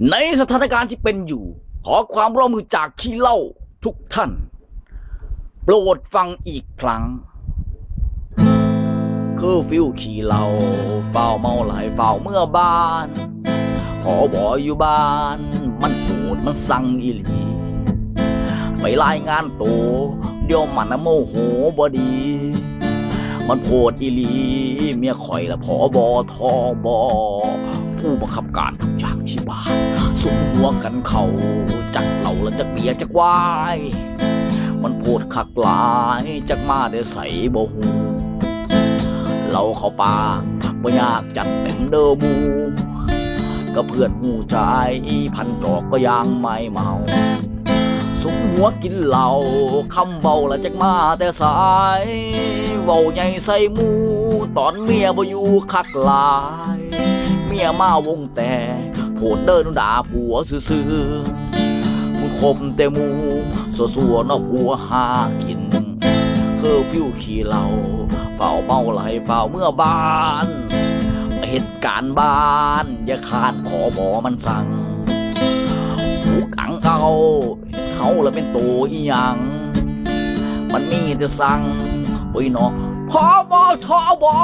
ในสถานการณ์ที่เป็นอยู่ขอความร่วมมือจากขี้เหล้าทุกท่านโปรดฟังอีกครั้งคือฟิวขี้เหล้าเฝ้าเมาหลายเฝ้าเมื่อบ้านขอบอกอยู่บ้านมันโกรธมันสั่งอีหลีไปรายงานตัวเดี๋ยวมันโมโหบดีมันโพดอีหลีเมียข่อยละผอบอทอบอผู้บังคับการทุกอย่างที่บ้านสุมหัวกันเขาจักเหล่าและจักเบียจักวายมันโพดคักหลายจักมาได้ใส่บ่หูเราเข้าป่าบ่อยากจัดเต็มเด้อหมูก็เพื่อนหูใจพันจอกก็ยังไม่เมาสุมหัวกินเหล้าคำเบาและจักมาแต่สายเว้าใหญ่ใส่หมูตอนเมียบ่อยู่คักหลายเมียมาวงแต่โผดเดินด่าผัวซื่อๆมึงคมแต่หมูสัวๆนอกผัวหากินฟิวขี้เหล้าเฝ้าเมาไหลเฝ้าเมื่อบ้านเหตุการณ์บ้านอย่าคานขอบอกมันสั่งผูกอังเอาเขาแล้วเป็นตัวอีหยังมันมีแต่สั่งโอ้ยเนาะพอบอทอบอ